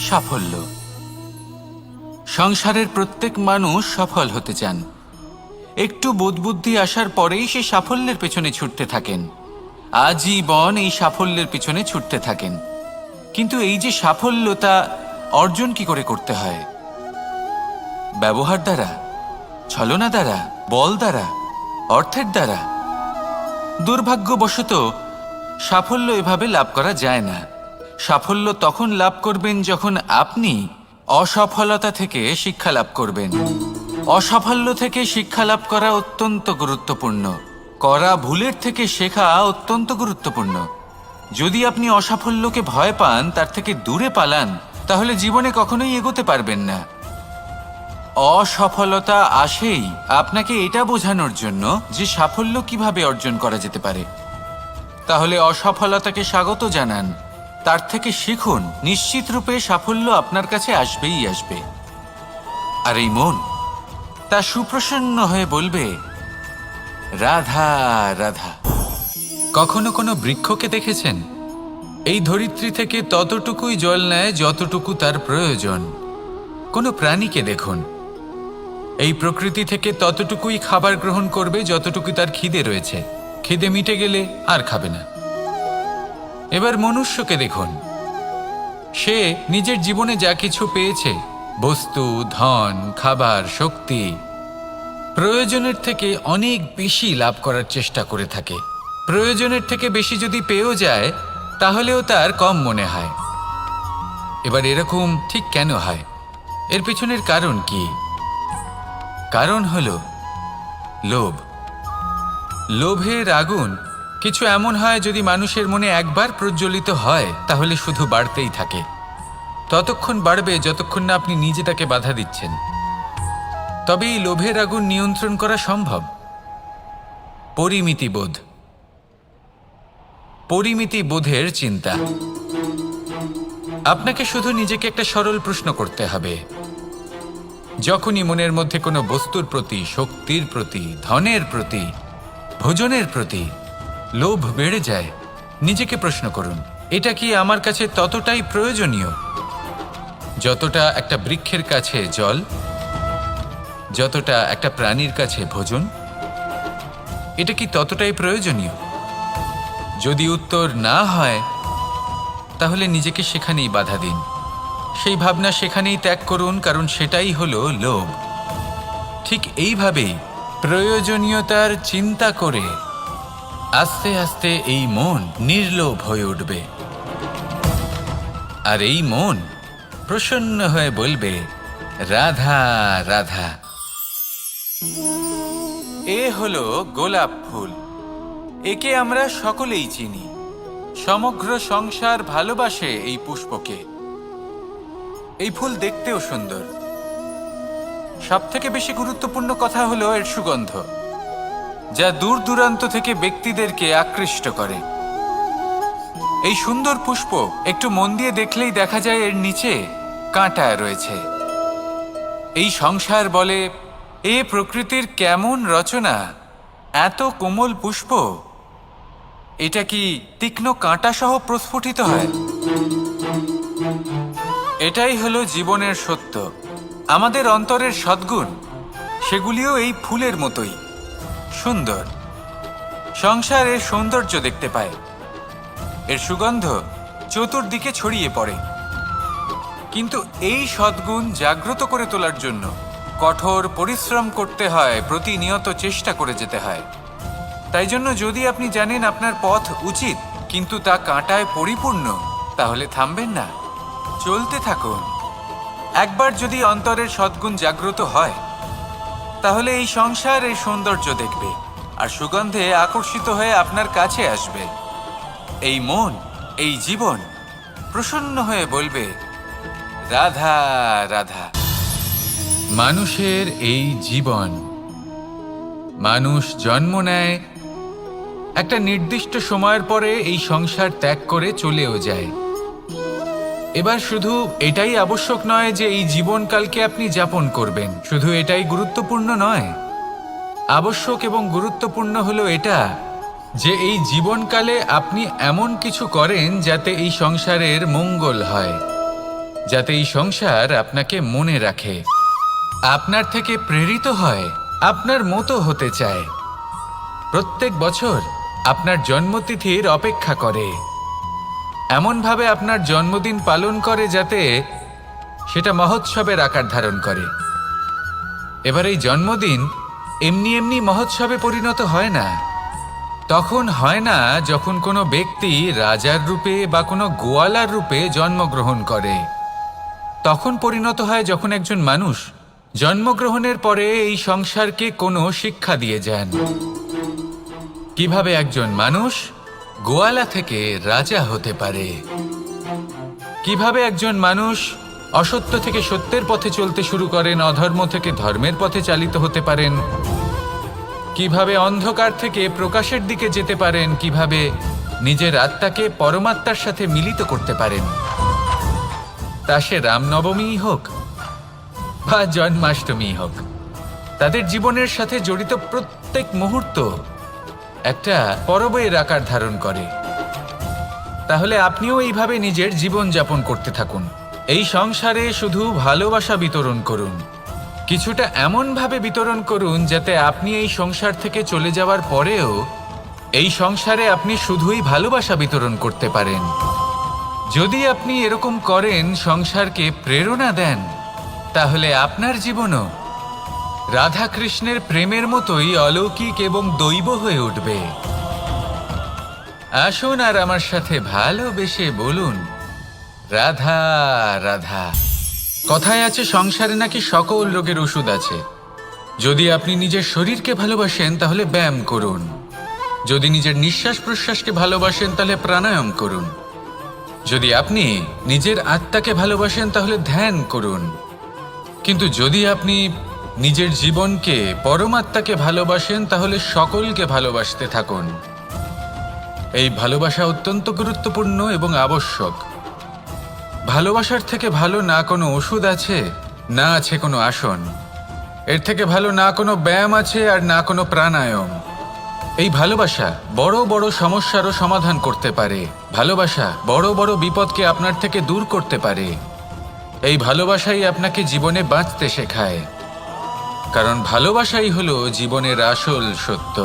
সাফল্য। সংসারের প্রত্যেক মানুষ সফল হতে চান। একটু বোধবুদ্ধি আসার পরেই সে সাফল্যের পেছনে ছুটতে থাকেন, আজীবন এই সাফল্যের পিছনে ছুটতে থাকেন। কিন্তু এই যে সাফল্য, তা অর্জন কি করে করতে হয়? ব্যবহার দ্বারা, ছলনা দ্বারা, বল দ্বারা, অর্থের দ্বারা? দুর্ভাগ্যবশত সাফল্য এভাবে লাভ করা যায় না। সাফল্য তখন লাভ করবেন যখন আপনি অসফলতা থেকে শিক্ষা লাভ করবেন। অসাফল্য থেকে শিক্ষা লাভ করা অত্যন্ত গুরুত্বপূর্ণ। করা ভুলের থেকে শেখা অত্যন্ত গুরুত্বপূর্ণ। যদি আপনি অসাফল্যকে ভয় পান, তার থেকে দূরে পালান, তাহলে জীবনে কখনোই এগোতে পারবেন না। অসফলতা আসেই আপনাকে এটা বোঝানোর জন্য যে সাফল্য কিভাবে অর্জন করা যেতে পারে। তাহলে অসফলতাকে স্বাগত জানান, তার থেকে শিখুন। নিশ্চিত রূপে সাফল্য আপনার কাছে আসবেই আসবে। আর এই মন তা সুপ্রসন্ন হয়ে বলবে, রাধা রাধা। কখনো কোনো বৃক্ষকে দেখেছেন? এই ধরিত্রী থেকে ততটুকুই জল নেয় যতটুকু তার প্রয়োজন। কোনো প্রাণীকে দেখুন, এই প্রকৃতি থেকে ততটুকুই খাবার গ্রহণ করবে যতটুকু তার খিদে রয়েছে। খিদে মিটে গেলে আর খাবে না। এবার মনুষ্যকে দেখুন, সে নিজের জীবনে যা কিছু পেয়েছে, বস্তু, ধন, খাবার, শক্তি, প্রয়োজনের থেকে অনেক বেশি লাভ করার চেষ্টা করে থাকে। প্রয়োজনের থেকে বেশি যদি পেয়েও যায়, তাহলেও তার কম মনে হয়। এবার এরকম ঠিক কেন হয়? এর পিছনের কারণ কি? কারণ হলো লোভ। লোভের আগুন কিছু এমন হয়, যদি মানুষের মনে একবার প্রজ্বলিত হয়, তাহলে শুধু বাড়তেই থাকে। ততক্ষণ বাড়বে যতক্ষণ না আপনি নিজে তাকে বাধা দিচ্ছেন। তবে এই লোভের আগুন নিয়ন্ত্রণ করা সম্ভব। পরিমিতিবোধ, পরিমিতিবোধের চিন্তা। আপনাকে শুধু নিজেকে একটা সরল প্রশ্ন করতে হবে। যখনই মনের মধ্যে কোনো বস্তুর প্রতি, শক্তির প্রতি, ধনের প্রতি, ভোজনের প্রতি লোভ বেড়ে যায়, নিজেকে প্রশ্ন করুন, এটা কি আমার কাছে ততটাই প্রয়োজনীয় যতটা একটা বৃক্ষের কাছে জল, যতটা একটা প্রাণীর কাছে ভোজন? এটা কি ততটাই প্রয়োজনীয়? যদি উত্তর না হয়, তাহলে নিজেকে সেখানেই বাধা দিন। সেই ভাবনা সেখানেই ত্যাগ করুন, কারণ সেটাই হলো লোভ। ঠিক এইভাবেই প্রয়োজনীয়তার চিন্তা করে আস্তে আস্তে এই মন নির্লোভ হয়ে উঠবে। আর এই মন প্রসন্ন হয়ে বলবে, রাধা রাধা। এ হলো গোলাপ ফুল। একে আমরা সকলেই চিনি। সমগ্র সংসার ভালোবাসে এই পুষ্পকে। এই ফুল দেখতেও সুন্দর। সবথেকে বেশি গুরুত্বপূর্ণ কথা হলো এর সুগন্ধ, যা দূর দূরান্ত থেকে ব্যক্তিদেরকে আকৃষ্ট করে। এই সুন্দর পুষ্প একটু মন দিয়ে দেখলেই দেখা যায় এর নিচে কাঁটা রয়েছে। এই সংসার বলে, এ প্রকৃতির কেমন রচনা, এত কোমল পুষ্প, এটা কি তীক্ষ্ণ কাঁটা সহ প্রস্ফুটিত হয়? এটাই হলো জীবনের সত্য। আমাদের অন্তরের সদ্গুণ, সেগুলিও এই ফুলের মতোই সুন্দর। সংসার এর সৌন্দর্য দেখতে পায়, এর সুগন্ধ চতুর্দিকে ছড়িয়ে পড়ে। কিন্তু এই সদ্গুণ জাগ্রত করে তোলার জন্য কঠোর পরিশ্রম করতে হয়, প্রতিনিয়ত চেষ্টা করে যেতে হয়। তাই জন্য যদি আপনি জানেন আপনার পথ উচিত, কিন্তু তা কাঁটায় পরিপূর্ণ, তাহলে থামবেন না, চলতে থাকুন। একবার যদি অন্তরের সদ্গুণ জাগ্রত হয়, তাহলে এই সংসার এর সৌন্দর্য দেখবে আর সুগন্ধে আকর্ষিত হয়ে আপনার কাছে আসবে। এই মন, এই জীবন প্রসন্ন হয়ে বলবে, রাধা রাধা। মানুষের এই জীবন, মানুষ জন্ম নেয়, একটা নির্দিষ্ট সময়ের পরে এই সংসার ত্যাগ করে চলেও যায়। এবার শুধু এটাই আবশ্যক নয় যে এই জীবনকালকে আপনি যাপন করবেন, শুধু এটাই গুরুত্বপূর্ণ নয়। আবশ্যক এবং গুরুত্বপূর্ণ হলো এটা যে এই জীবনকালে আপনি এমন কিছু করেন যাতে এই সংসারের মঙ্গল হয়। যাতে এই সংসার আপনাকে মনে রাখে, আপনার থেকে প্রেরিত হয়, আপনার মতো হতে চায়, প্রত্যেক বছর আপনার জন্মতিথির অপেক্ষা করে, এমনভাবে আপনার জন্মদিন পালন করে যাতে সেটা মহোৎসবের আকার ধারণ করে। এবার এই জন্মদিন এমনি এমনি মহোৎসবে পরিণত হয় না। তখন হয় না যখন কোনো ব্যক্তি রাজার রূপে বা কোনো গোয়ালার রূপে জন্মগ্রহণ করে। তখন পরিণত হয় যখন একজন মানুষ জন্মগ্রহণের পরে এই সংসারকে কোনো শিক্ষা দিয়ে যান। কিভাবে একজন মানুষ গোয়ালা থেকে রাজা হতে পারে, কিভাবে একজন মানুষ অসত্য থেকে সত্যের পথে চলতে শুরু করেন, অধর্ম থেকে ধর্মের পথে চালিত হতে পারেন, কিভাবে অন্ধকার থেকে প্রকাশের দিকে যেতে পারেন, কিভাবে নিজের আত্মাকে পরমাত্মার সাথে মিলিত করতে পারেন। তা সে রামনবমী হোক বা জন্মাষ্টমী হোক, তাদের জীবনের সাথে জড়িত প্রত্যেক মুহূর্ত একটা পরবের আকার ধারণ করে। তাহলে আপনিও এইভাবে নিজের জীবন যাপন করতে থাকুন। এই সংসারে শুধু ভালোবাসা বিতরণ করুন, কিছুটা এমনভাবে বিতরণ করুন যাতে আপনি এই সংসার থেকে চলে যাওয়ার পরেও এই সংসারে আপনি শুধুই ভালোবাসা বিতরণ করতে পারেন। যদি আপনি এরকম করেন, সংসারকে প্রেরণা দেন, তাহলে আপনার জীবনও রাধা কৃষ্ণের প্রেমের মতোই অলৌকিক এবং দৈব হয়ে উঠবে। আসুন আর আমার সাথে ভালোবেসে বলুন, রাধা রাধা। কথায় আছে সংসারে নাকি সকল রোগের ওষুধ আছে। যদি আপনি নিজের শরীরকে ভালোবাসেন তাহলে ব্যায়াম করুন, যদি নিজের নিঃশ্বাস প্রশ্বাসকে ভালোবাসেন তাহলে প্রাণায়াম করুন, যদি আপনি নিজের আত্মাকে ভালোবাসেন তাহলে ধ্যান করুন, কিন্তু যদি আপনি নিজের জীবনকে পরমাত্মাকে ভালোবাসেন তাহলে সকলকে ভালোবাসতে থাকুন। এই ভালোবাসা অত্যন্ত গুরুত্বপূর্ণ এবং আবশ্যক। ভালোবাসার থেকে ভালো না কোনো ওষুধ আছে, না আছে কোনো আসন। এর থেকে ভালো না কোনো ব্যায়াম আছে আর না কোনো প্রাণায়াম। এই ভালোবাসা বড় বড় সমস্যারও সমাধান করতে পারে। ভালোবাসা বড় বড় বিপদকে আপনার থেকে দূর করতে পারে। এই ভালোবাসাই আপনাকে জীবনে বাঁচতে শেখায়, কারণ ভালোবাসাই হলো জীবনের আসল সত্য।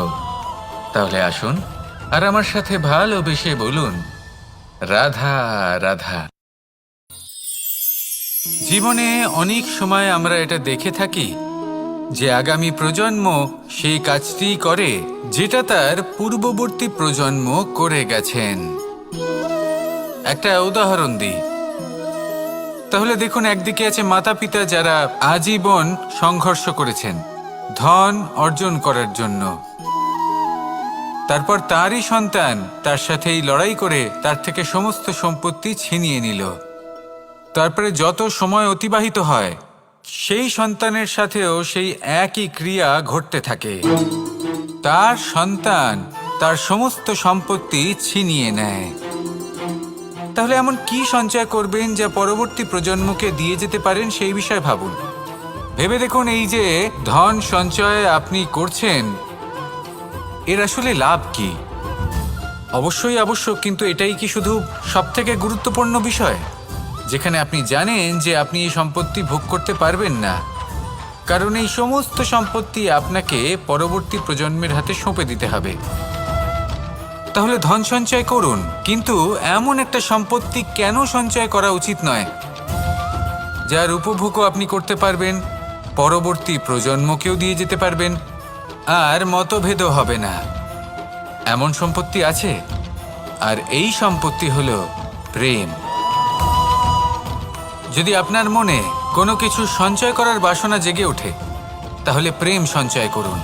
তাহলে আসুন আর আমার সাথে ভালোবেসে বলুন, রাধা রাধা। জীবনে অনেক সময় আমরা এটা দেখে থাকি যে আগামী প্রজন্ম সেই কাজটি করে যেটা তার পূর্ববর্তী প্রজন্ম করে গেছেন। একটা উদাহরণ দিই। তাহলে দেখুন, একদিকে আছে মাতা পিতা যারা আজীবন সংঘর্ষ করেছেন ধন অর্জন করার জন্য। তারপর তারই সন্তান তার সাথেই লড়াই করে তার থেকে সমস্ত সম্পত্তি ছিনিয়ে নিল। তারপরে যত সময় অতিবাহিত হয় সেই সন্তানের সাথেও সেই একই ক্রিয়া ঘটতে থাকে। তার সন্তান তার সমস্ত সম্পত্তি ছিনিয়ে নেয়। তাহলে এমন কি সঞ্চয় করবেন যা পরবর্তী প্রজন্মকে দিয়ে যেতে পারেন, সেই বিষয়ে ভাবুন। ভেবে দেখুন, এই যে ধন সঞ্চয় আপনি করছেন, এর আসলে লাভ কি? অবশ্যই আবশ্যক, কিন্তু এটাই কি শুধু সবথেকে গুরুত্বপূর্ণ বিষয়, যেখানে আপনি জানেন যে আপনি এই সম্পত্তি ভোগ করতে পারবেন না, কারণ এই সমস্ত সম্পত্তি আপনাকে পরবর্তী প্রজন্মের হাতে সঁপে দিতে হবে। তাহলে ধন সঞ্চয় করুন, কিন্তু এমন একটা সম্পত্তি কেন সঞ্চয় করা উচিত নয় যার উপভোগও আপনি করতে পারবেন, পরবর্তী প্রজন্মকেও দিয়ে যেতে পারবেন, আর মতভেদও হবে না। এমন সম্পত্তি আছে, আর এই সম্পত্তি হলো প্রেম। যদি আপনার মনে কোনো কিছু সঞ্চয় করার বাসনা জেগে ওঠে, তাহলে প্রেম সঞ্চয় করুন।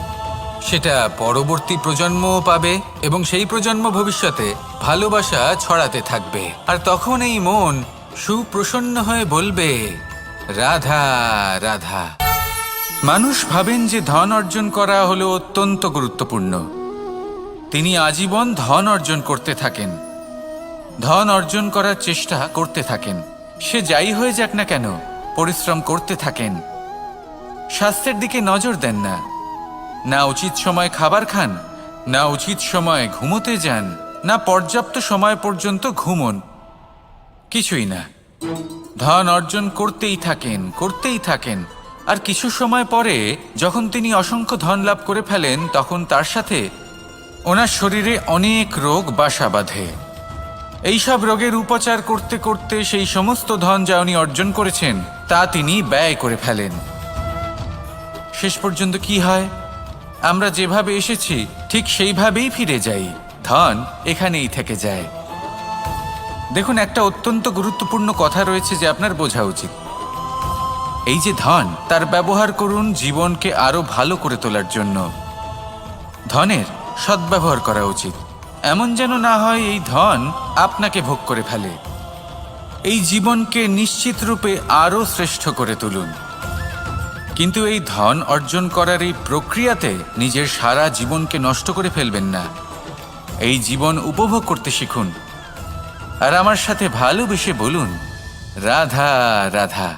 সেটা পরবর্তী প্রজন্মও পাবে এবং সেই প্রজন্ম ভবিষ্যতে ভালোবাসা ছড়াতে থাকবে। আর তখন এই মন সুপ্রসন্ন হয়ে বলবে, রাধা রাধা। মানুষ ভাবেন যে ধন অর্জন করা হলো অত্যন্ত গুরুত্বপূর্ণ। তিনি আজীবন ধন অর্জন করতে থাকেন, ধন অর্জন করার চেষ্টা করতে থাকেন। সে যাই হয়ে যাক না কেন, পরিশ্রম করতে থাকেন। স্বাস্থ্যের দিকে নজর দেন না, না উচিত সময় খাবার খান, না উচিত সময় ঘুমোতে যান, না পর্যাপ্ত সময় পর্যন্ত ঘুমন, কিছুই না। ধন অর্জন করতেই থাকেন আর কিছু সময় পরে যখন তিনি অসংখ্য ধন লাভ করে ফেলেন তখন তার সাথে ওনার শরীরে অনেক রোগ বাসা বাঁধে। এইসব রোগের উপচার করতে করতে সেই সমস্ত ধন যা উনি অর্জন করেছেন তা তিনি ব্যয় করে ফেলেন। শেষ পর্যন্ত কি হয়? আমরা যেভাবে এসেছি ঠিক সেইভাবেই ফিরে যাই, ধন এখানেই থেকে যায়। দেখুন, একটা অত্যন্ত গুরুত্বপূর্ণ কথা রয়েছে যে আপনার বোঝা উচিত। এই যে ধন, তার ব্যবহার করুন জীবনকে আরো ভালো করে তোলার জন্য। ধনের সদ্ব্যবহার করা উচিত, এমন যেন না হয় এই ধন আপনাকে ভোগ করে ফেলে। এই জীবনকে নিশ্চিত রূপে আরো শ্রেষ্ঠ করে তুলুন, কিন্তু এই ধন অর্জন করার এই প্রক্রিয়াতে নিজের সারা জীবনকে নষ্ট করে ফেলবেন না। এই জীবন উপভোগ করতে শিখুন আর আমার সাথে ভালোবেসে বলুন, রাধা রাধা।